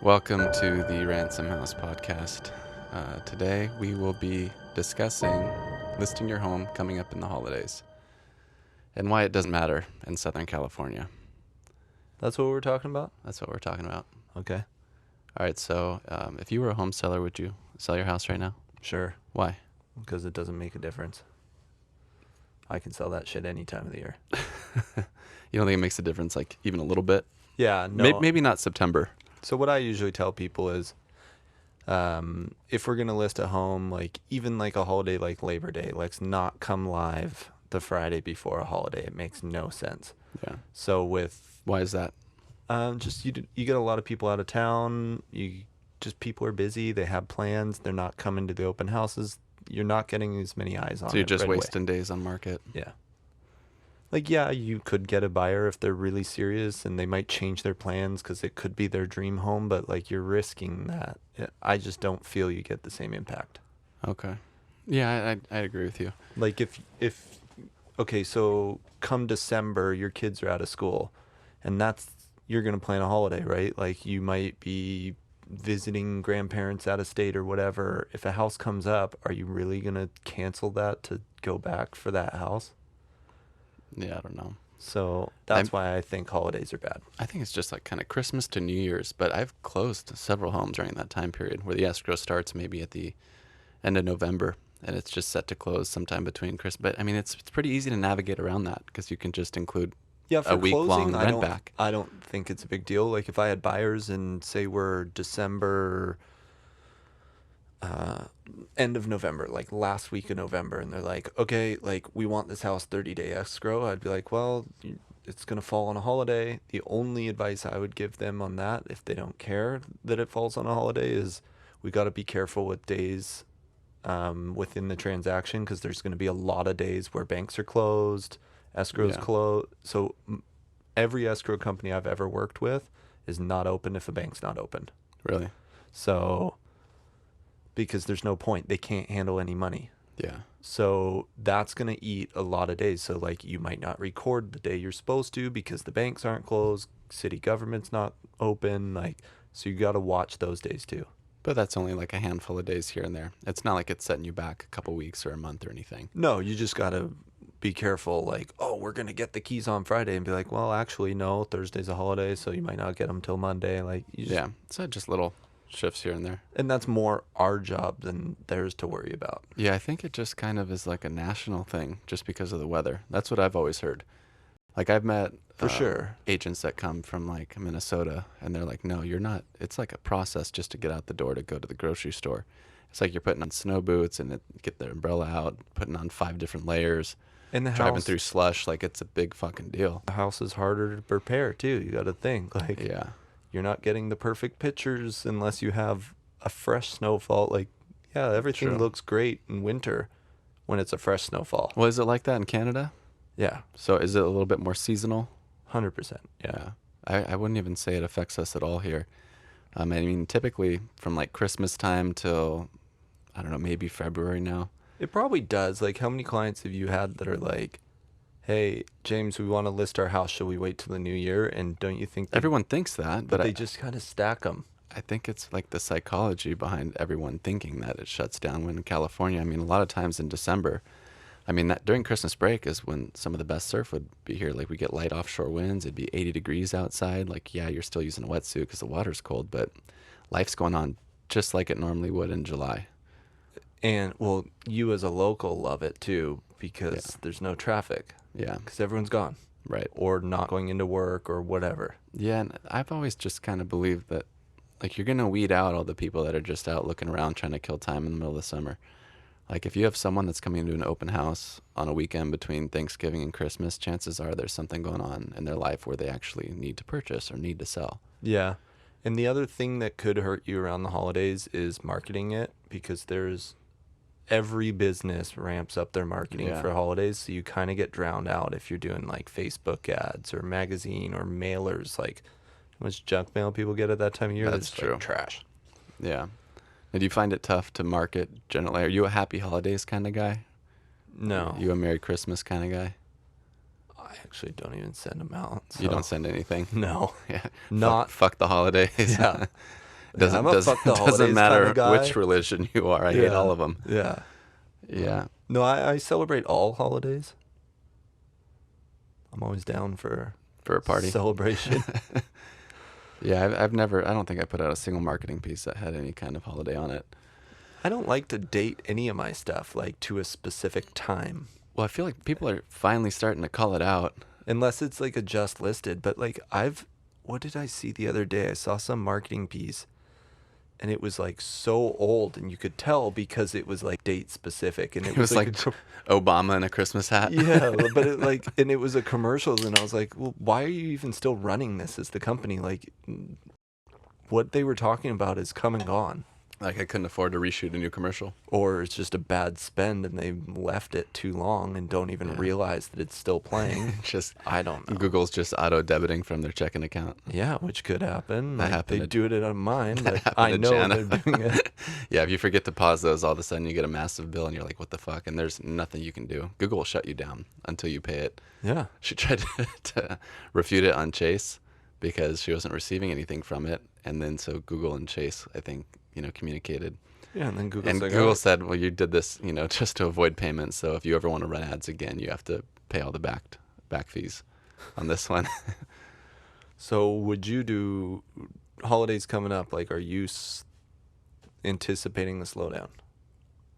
Welcome to the Ransom House podcast. Today we will be discussing listing your home coming up in the holidays and why it doesn't matter in Southern California. That's what we're talking about? That's what we're talking about. Okay. All right, so if you were a home seller, would you sell your house right now? Sure. Why? Because it doesn't make a difference. I can sell that shit any time of the year. You don't think it makes a difference, like even a little bit? Yeah, no. Maybe not September. So what I usually tell people is if we're going to list a home, like even like a holiday like Labor Day, let's not come live the Friday before a holiday. It makes no sense. Yeah. So with... Why is that? Just you get a lot of people out of town. People are busy. They have plans. They're not coming to the open houses. You're not getting as many eyes on it. So you're just right away. wasting days on market? Yeah. Like, yeah, you could get a buyer if they're really serious and they might change their plans because it could be their dream home, but like you're risking that. I just don't feel you get the same impact. Okay. Yeah, I agree with you. Like okay, so come December, your kids are out of school and you're going to plan a holiday, right? Like you might be visiting grandparents out of state or whatever. If a house comes up, are you really going to cancel that to go back for that house? Yeah, I don't know. So that's why I think holidays are bad. I think it's just like kind of Christmas to New Year's, but I've closed several homes during that time period where the escrow starts maybe at the end of November and it's just set to close sometime between Christmas. But I mean, it's pretty easy to navigate around that because you can just include for a week-long closing, rent back. I don't think it's a big deal. Like if I had buyers and say we're December, end of November, like last week of November, and they're like, okay, like we want this house 30-day escrow. I'd be like, well, it's going to fall on a holiday. The only advice I would give them on that, if they don't care that it falls on a holiday, is we got to be careful with days within the transaction because there's going to be a lot of days where banks are closed, escrow's closed. So every escrow company I've ever worked with is not open if a bank's not open. Really? So because there's no point. They can't handle any money. Yeah. So that's going to eat a lot of days. So like you might not record the day you're supposed to because the banks aren't closed, city government's not open, like so you got to watch those days too. But that's only like a handful of days here and there. It's not like it's setting you back a couple weeks or a month or anything. No, you just got to be careful, like, oh, we're going to get the keys on Friday and be like, well, actually, no, Thursday's a holiday, so you might not get them till Monday. Like, yeah, so just little shifts here and there. And that's more our job than theirs to worry about. Yeah, I think it just kind of is like a national thing just because of the weather. That's what I've always heard. Like I've met for sure agents that come from like Minnesota and they're like, no, you're not. It's like a process just to get out the door to go to the grocery store. It's like you're putting on snow boots and get the umbrella out, putting on 5 different layers. And the driving house, through slush, like it's a big fucking deal. The house is harder to prepare too. You got to think like, yeah, you're not getting the perfect pictures unless you have a fresh snowfall. Like, yeah, everything looks great in winter when it's a fresh snowfall. Well, is it like that in Canada? Yeah. So is it a little bit more seasonal? 100%. Yeah. I wouldn't even say it affects us at all here. I mean, typically from like Christmas time till, I don't know, maybe February now. It probably does. Like, how many clients have you had that are like, hey, James, we want to list our house. Should we wait till the new year? And don't you think everyone thinks that, but they just kind of stack them? I think it's like the psychology behind everyone thinking that it shuts down when in California. I mean, a lot of times in December, I mean, that during Christmas break is when some of the best surf would be here. Like we get light offshore winds. It'd be 80 degrees outside. Like, yeah, you're still using a wetsuit because the water's cold, but life's going on just like it normally would in July. And, well, you as a local love it, too, because there's no traffic. Yeah. Because everyone's gone. Right. Or not going into work or whatever. Yeah, and I've always just kind of believed that, like, you're going to weed out all the people that are just out looking around trying to kill time in the middle of the summer. Like, if you have someone that's coming into an open house on a weekend between Thanksgiving and Christmas, chances are there's something going on in their life where they actually need to purchase or need to sell. Yeah. And the other thing that could hurt you around the holidays is marketing it because every business ramps up their marketing for holidays, so you kind of get drowned out if you're doing like Facebook ads or magazine or mailers. Like how much junk mail people get at that time of year? That's true. Like trash. Yeah. And do you find it tough to market generally? Are you a happy holidays kind of guy? No. Are you a Merry Christmas kind of guy? I actually don't even send them out. So. You don't send anything? No. Yeah. Not fuck the holidays. Yeah. Yeah, I'm a fuck the Doesn't holidays kind matter of guy. which religion you are. I hate all Yeah. of them. Yeah. Yeah, No, I celebrate all holidays. I'm always down for for a party. celebration. Yeah, I've never. I don't think I put out a single marketing piece that had any kind of holiday on it. I don't like to date any of my stuff like to a specific time. Well, I feel like people are finally starting to call it out. Unless it's like a just listed. But like what did I see the other day? I saw some marketing piece and it was like so old and you could tell because it was like date specific and it It was like Obama in a Christmas hat. yeah, but it like and it was a commercials and I was like, well, why are you even still running this as the company? Like what they were talking about is come and gone. Like I couldn't afford to reshoot a new commercial. Or it's just a bad spend and they left it too long and don't even Yeah. realize that it's still playing. Just I don't know. Google's just auto debiting from their checking account. Yeah, which could happen. That Like, happened they to- do it on mine, that but happened I to know Jana. they're doing it. Yeah, if you forget to pause those, all of a sudden you get a massive bill and you're like, what the fuck? And there's nothing you can do. Google will shut you down until you pay it. Yeah. She tried to refute it on Chase because she wasn't receiving anything from it. And then so Google and Chase, I think, communicated. Yeah, and then Google's And like, Google oh. said, well, you did this, just to avoid payments. So if you ever want to run ads again, you have to pay all the back fees on this one. So would you do holidays coming up? Like, are you anticipating the slowdown?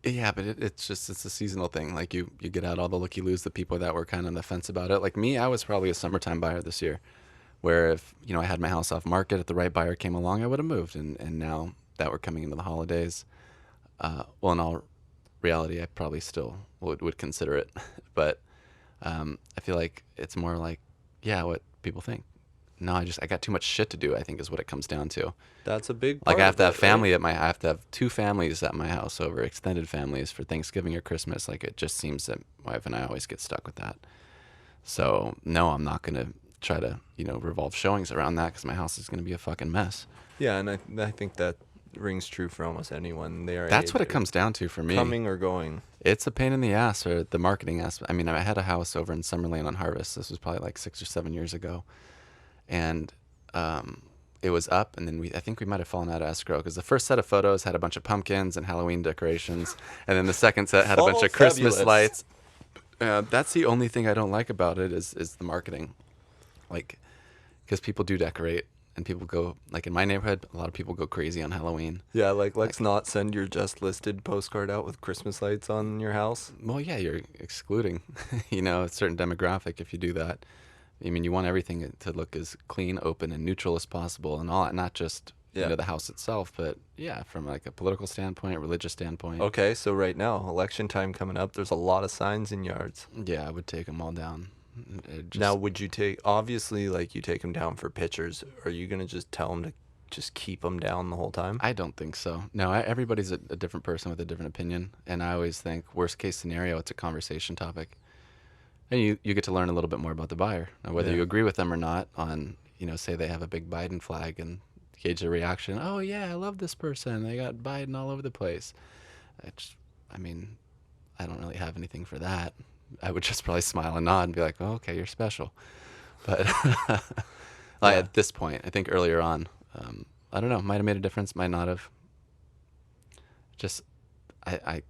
Yeah, but it's a seasonal thing. Like you get out all the looky-loos, the people that were kind of on the fence about it. Like me, I was probably a summertime buyer this year, where if, I had my house off market, if the right buyer came along, I would have moved. And now that we're coming into the holidays, well, in all reality, I probably still would consider it. But I feel like it's more like, yeah, what people think. No, I got too much shit to do, I think is what it comes down to. That's a big Like part I have of to have it, family right? at I have to have two families at my house over, extended families for Thanksgiving or Christmas. Like it just seems that my wife and I always get stuck with that. So no, I'm not going to try to, revolve showings around that because my house is going to be a fucking mess. Yeah, and I think that rings true for almost anyone. They are That's what it either comes down to for me. coming or going. It's a pain in the ass, or the marketing aspect. I mean, I had a house over in Summerlane on Harvest. This was probably like 6 or 7 years ago. And it was up, and then I think we might have fallen out of escrow because the first set of photos had a bunch of pumpkins and Halloween decorations, and then the second set had a bunch Oh, of Christmas fabulous. lights. That's the only thing I don't like about it is the marketing, like because people do decorate and people go like in my neighborhood, a lot of people go crazy on Halloween. Yeah, like let's not send your just listed postcard out with Christmas lights on your house. Well, yeah, you're excluding, a certain demographic if you do that. I mean, you want everything to look as clean, open, and neutral as possible, and all, not just Yeah. the house itself, but yeah, from like a political standpoint, religious standpoint. Okay, so right now, election time coming up, there's a lot of signs in yards. Yeah, I would take them all down. Now, would you obviously, like, you take them down for pictures. Are you going to just tell them to just keep them down the whole time? I don't think so. No, everybody's a different person with a different opinion, and I always think worst case scenario, it's a conversation topic, and you get to learn a little bit more about the buyer, now, whether Yeah. you agree with them or not. On say they have a big Biden flag and gauge their reaction. Oh yeah, I love this person. They got Biden all over the place. I mean, I don't really have anything for that. I would just probably smile and nod and be like, "Oh, okay, you're special." But Yeah. at this point, I think earlier on, I don't know, might have made a difference, might not have. Just, I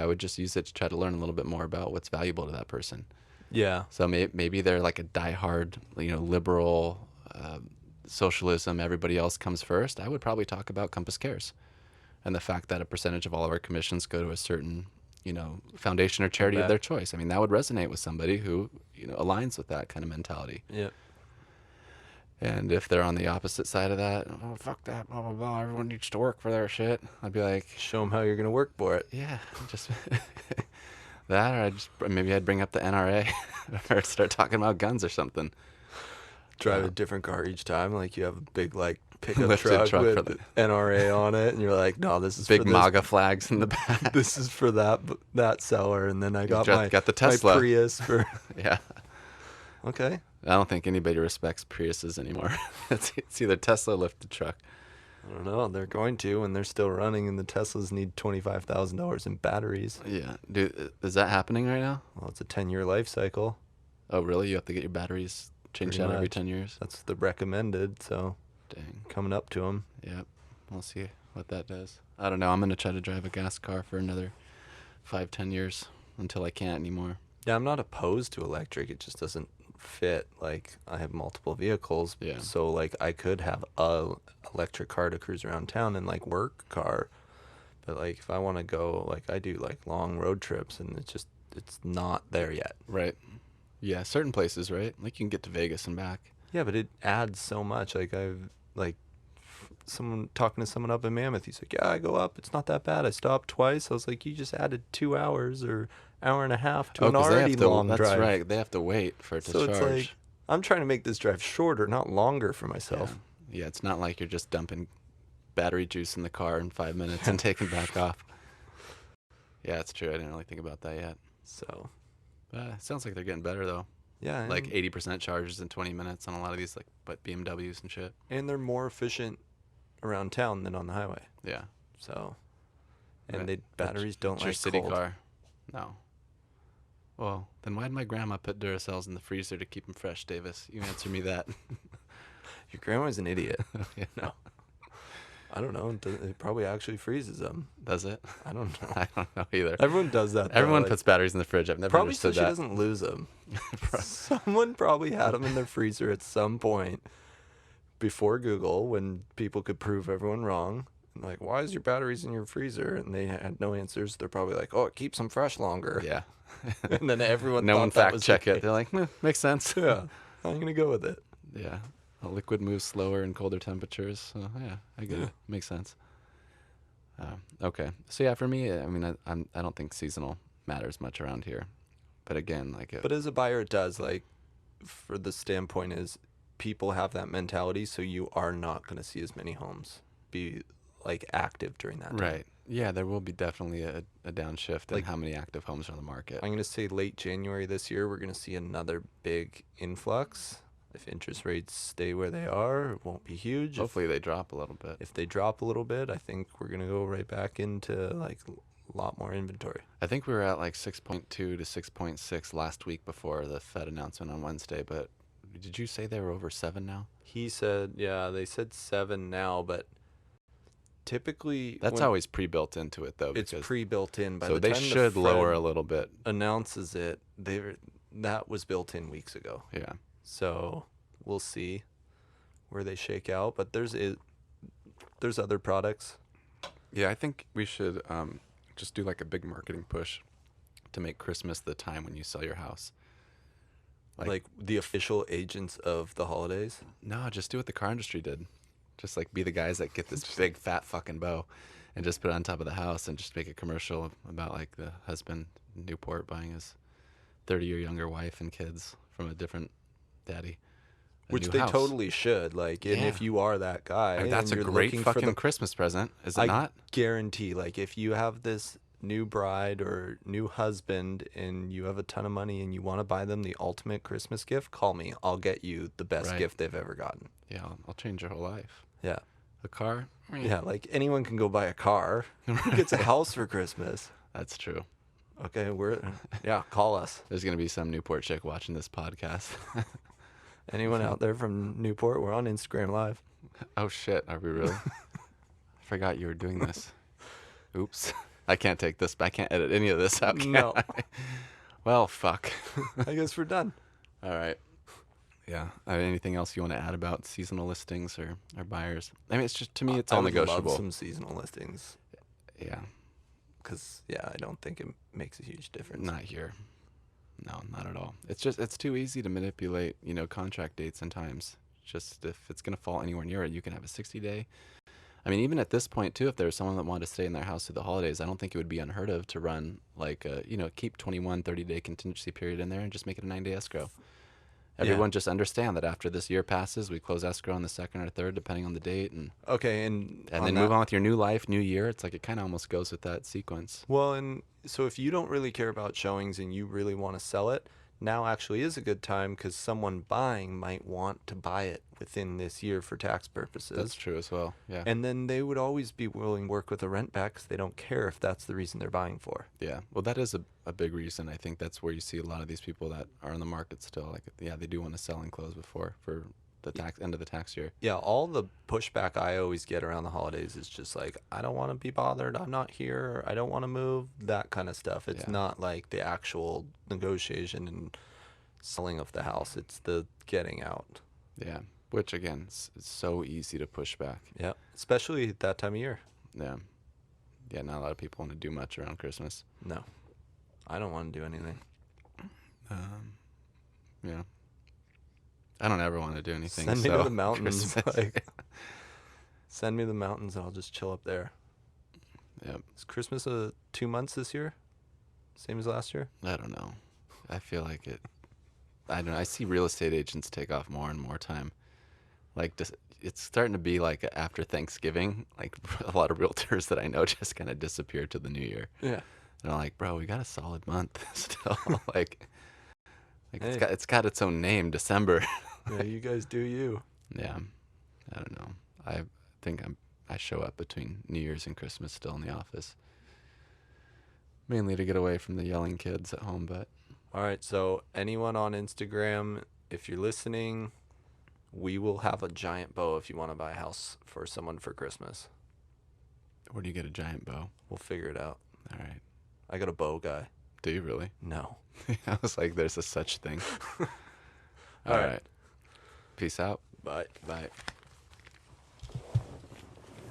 would just use it to try to learn a little bit more about what's valuable to that person. Yeah. So maybe they're like a diehard, liberal, socialism, everybody else comes first. I would probably talk about Compass Cares and the fact that a percentage of all of our commissions go to a certain, foundation or charity of back. their choice. I mean, that would resonate with somebody who, aligns with that kind of mentality. Yeah. And if they're on the opposite side of that, oh, fuck that, blah, blah, blah, everyone needs to work for their shit, I'd be like, Show them how you're going to work for it. yeah, just that, or maybe I'd bring up the NRA or start talking about guns or something. Drive a different car each time. Like, you have a big, like, pickup Lifted truck truck for with NRA on it. And you're like, no, this is Big for this. MAGA flags in the back. This is for that seller. And then I got got the my Tesla. Prius for... Yeah. Okay. I don't think anybody respects Priuses anymore. It's either Tesla or lifted truck. I don't know. They're going to, and they're still running, and the Teslas need $25,000 in batteries. Yeah. Is that happening right now? Well, it's a 10-year life cycle. Oh, really? You have to get your batteries changed Pretty out every much. 10 years? That's the recommended, so... Dang. coming up to them. Yep. We'll see what that does. I don't know. I'm going to try to drive a gas car for another 5-10 years until I can't anymore. Yeah, I'm not opposed to electric. It just doesn't fit. Like, I have multiple vehicles. Yeah. So, like, I could have a electric car to cruise around town and, like, work car. But, like, if I want to go, like, I do, like, long road trips, and it's not there yet. Right. Yeah, certain places, right? Like you can get to Vegas and back. Yeah, but it adds so much. Like, someone talking to someone up in Mammoth, he's like, yeah, I go up. It's not that bad. I stopped twice. I was like, you just added 2 hours or hour and a half to an 'cause already long that's drive. right. They have to wait for it to So charge. it's like, I'm trying to make this drive shorter, not longer for myself. Yeah, it's not like you're just dumping battery juice in the car in 5 minutes and taking back off. Yeah, it's true. I didn't really think about that yet. So, It sounds like they're getting better though. yeah. Like 80% charges in 20 minutes on a lot of these, like, but BMWs and shit. And they're more efficient around town than on the highway. Yeah. So, and Right. they batteries don't It's like your city cold. car. No. Well, then why'd my grandma put Duracells in the freezer to keep them fresh, Davis? You answer me that. Your grandma's an idiot. Yeah, no. I don't know. It probably actually freezes them. Does it? I don't know. I don't know either. Everyone does that. Though. Everyone like, puts batteries in the fridge. I've never probably so understood she that. doesn't lose them. Someone probably had them in their freezer at some point before Google, when people could prove everyone wrong. And like, why is your batteries in your freezer? And they had no answers. They're probably like, oh, it keeps them fresh longer. Yeah. And then everyone No thought one that fact was check the it. They're like, makes sense. case. Yeah, I'm gonna go with it. Yeah. A liquid moves slower in colder temperatures. So yeah, I get it. Makes sense. Okay. So yeah, for me, I mean, I don't think seasonal matters much around here. But again, like, But as a buyer, it does. Like, for the standpoint is, people have that mentality, so you are not going to see as many homes be like active during that time. right. Yeah, there will be definitely a downshift in Like, how many active homes are on the market. I'm going to say late January this year, we're going to see another big influx. If interest rates stay where they are, it won't be huge. Hopefully they drop a little bit. If they drop a little bit, I think we're going to go right back into like a lot more inventory. I think we were at like 6.2 to 6.6 last week before the Fed announcement on Wednesday, but did you say they were over 7 now? He said, yeah, they said 7 now, but typically That's when always pre-built into it though. it's because pre-built in. By so the they time should the lower Fed a little bit. announces it, that was built in weeks ago. Yeah. So we'll see where they shake out. But there's other products. Yeah, I think we should just do like a big marketing push to make Christmas the time when you sell your house. Like the official agents of the holidays. No, just do what the car industry did. Just like be the guys that get this big fat fucking bow and just put it on top of the house and just make a commercial about like the husband in Newport buying his 30-year younger wife and kids from a different daddy. Which new they house. totally should. Like, and Yeah. if you are that guy, I mean, that's and a you're great looking fucking for the, Christmas present, is it I not? guarantee, like, if you have this new bride or new husband and you have a ton of money and you want to buy them the ultimate Christmas gift, call me. I'll get you the best Right. gift they've ever gotten. Yeah, I'll change your whole life. Yeah. A car? Yeah, like anyone can go buy a car. Who gets a house for Christmas? That's true. Okay, call us. There's going to be some Newport chick watching this podcast. Anyone out there from Newport? We're on Instagram Live. Oh shit, are we really? I forgot you were doing this. Oops. I can't take this. I can't edit any of this out. Can No. I? Well, fuck. I guess we're done. All right. Yeah. Anything else you want to add about seasonal listings or buyers? I mean, it's just, to me, it's all I would negotiable. love some seasonal listings Yeah. because, I don't think it makes a huge difference. Not here. No, not at all. It's too easy to manipulate, contract dates and times. Just if it's going to fall anywhere near it, you can have a 60-day. I mean, even at this point, too, if there was someone that wanted to stay in their house through the holidays, I don't think it would be unheard of to run, like, keep 21, 30-day contingency period in there and just make it a 9-day escrow. Everyone just understand that after this year passes, we close escrow on the 2nd or 3rd, depending on the date, and Okay, and then move on with your new life, new year. It's like it kind of almost goes with that sequence. Well, and so if you don't really care about showings and you really want to sell it, now actually is a good time because someone buying might want to buy it within this year for tax purposes. That's true as well. Yeah. And then they would always be willing to work with a rent back because they don't care if that's the reason they're buying for. Yeah. Well, that is a big reason. I think that's where you see a lot of these people that are on the market still. Like, yeah, they do want to sell and close before for the tax end of the tax year. Yeah, all the pushback I always get around the holidays is just like, I don't want to be bothered. I'm not here. I don't want to move. That kind of stuff. It's Yeah. not like the actual negotiation and selling of the house. It's the getting out. Yeah. Which again, it's so easy to push back. Yeah, especially at that time of year. Yeah. Yeah. Not a lot of people want to do much around Christmas. No, I don't want to do anything. Yeah. I don't ever want to do anything. Send me to so the mountains. Christmas. Like, send me to the mountains and I'll just chill up there. Yep. Is Christmas 2 months this year? Same as last year? I don't know. I feel like it. I don't know. I see real estate agents take off more and more time. Like it's starting to be like after Thanksgiving. Like a lot of realtors that I know just kind of disappear to the new year. Yeah. And I'm like, bro, we got a solid month still. like Hey. it's got its own name, December. Yeah, you guys do you. Yeah. I don't know. I think I show up between New Year's and Christmas still in the office. Mainly to get away from the yelling kids at home, but All right, so anyone on Instagram, if you're listening, we will have a giant bow if you want to buy a house for someone for Christmas. where do you get a giant bow? We'll figure it out. All right. I got a bow guy. Do you really? No. I was like, there's a such thing. All All right. right. Peace out. Bye. Bye.